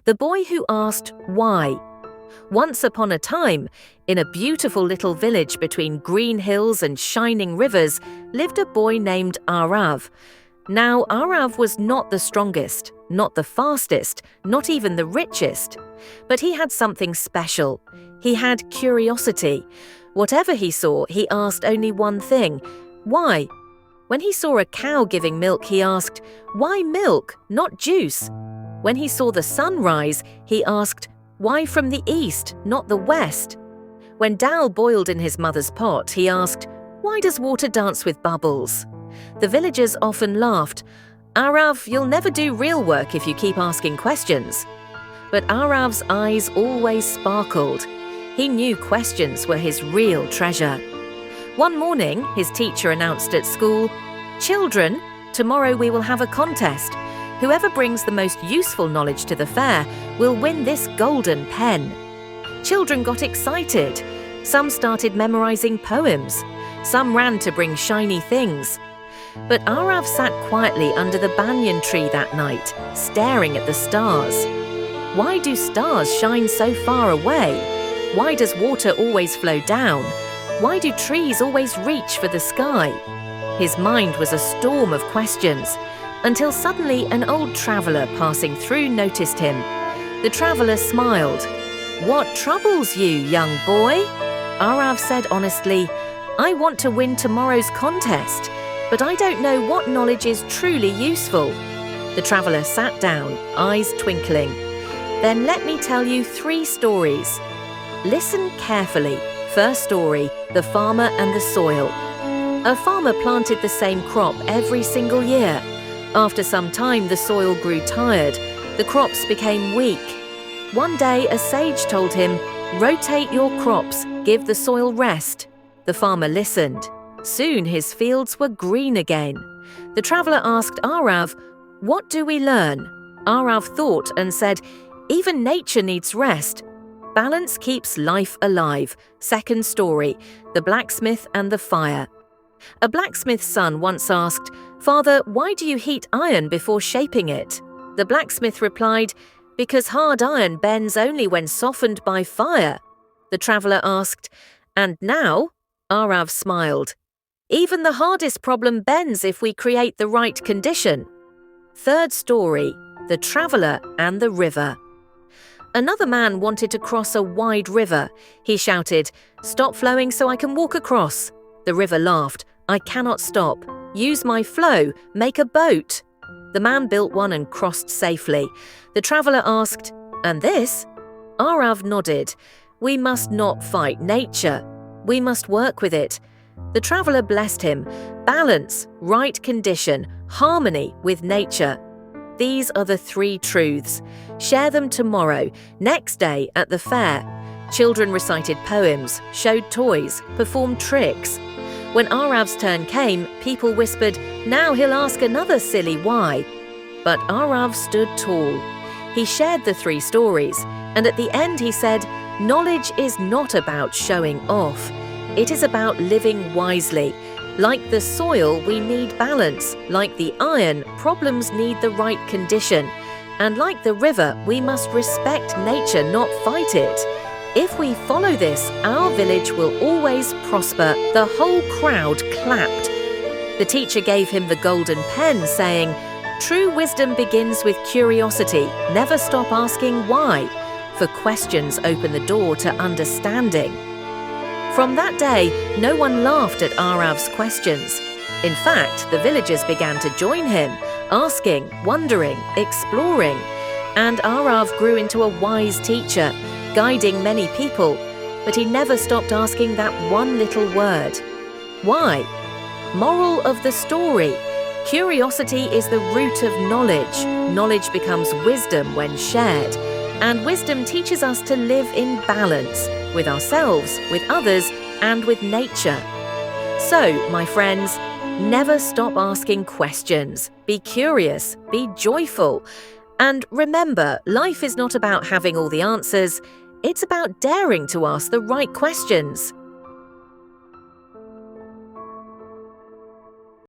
The boy who asked why. Once upon a time, in a beautiful little village between green hills and shining rivers, lived a boy named Aarav. Now, Aarav was not the strongest, not the fastest, not even the richest. But he had something special. He had curiosity. Whatever he saw, he asked only one thing: why? When he saw a cow giving milk, he asked, why milk, not juice? When he saw the sun rise, he asked, why from the east, not the west? When dal boiled in his mother's pot, he asked, why does water dance with bubbles? The villagers often laughed. Aarav, you'll never do real work if you keep asking questions. But Aarav's eyes always sparkled. He knew questions were his real treasure. One morning, his teacher announced at school, "Children, tomorrow we will have a contest. Whoever brings the most useful knowledge to the fair will win this golden pen." Children got excited. Some started memorizing poems. Some ran to bring shiny things. But Aarav sat quietly under the banyan tree that night, staring at the stars. Why do stars shine so far away? Why does water always flow down? Why do trees always reach for the sky? His mind was a storm of questions, until suddenly an old traveller passing through noticed him. The traveller smiled. "What troubles you, young boy?" Aarav said honestly, "I want to win tomorrow's contest, but I don't know what knowledge is truly useful." The traveller sat down, eyes twinkling. "Then let me tell you 3 stories. Listen carefully. First story, The Farmer and the Soil. A farmer planted the same crop every single year. After some time, the soil grew tired. The crops became weak. One day, a sage told him, "Rotate your crops, give the soil rest." The farmer listened. Soon his fields were green again. The traveller asked Aarav, "What do we learn?" Aarav thought and said, "Even nature needs rest. Balance keeps life alive." Second story, The Blacksmith and the Fire. A blacksmith's son once asked, "Father, why do you heat iron before shaping it?" The blacksmith replied, "Because hard iron bends only when softened by fire." The traveller asked, "And now?" Aarav smiled. "Even the hardest problem bends if we create the right condition." Third story, The Traveller and the River. Another man wanted to cross a wide river. He shouted, "Stop flowing so I can walk across." The river laughed, "I cannot stop. Use my flow, make a boat." The man built one and crossed safely. The traveller asked, "And this?" Aarav nodded. "We must not fight nature. We must work with it." The traveller blessed him. Balance, right condition, harmony with nature. These are the 3 truths. Share them tomorrow, next day at the fair. Children recited poems, showed toys, performed tricks. When Aarav's turn came, people whispered, "Now he'll ask another silly why." But Aarav stood tall. He shared the 3 stories, and at the end he said, "Knowledge is not about showing off. It is about living wisely. Like the soil, we need balance. Like the iron, problems need the right condition. And like the river, we must respect nature, not fight it. If we follow this, our village will always prosper." The whole crowd clapped. The teacher gave him the golden pen, saying, "True wisdom begins with curiosity. Never stop asking why, for questions open the door to understanding." From that day, no one laughed at Aarav's questions. In fact, the villagers began to join him, asking, wondering, exploring. And Aarav grew into a wise teacher, guiding many people, but he never stopped asking that one little word: why? Moral of the story: curiosity is the root of knowledge. Knowledge becomes wisdom when shared, and wisdom teaches us to live in balance with ourselves, with others, and with nature. So, my friends, never stop asking questions. Be curious, be joyful. And remember, life is not about having all the answers. It's about daring to ask the right questions.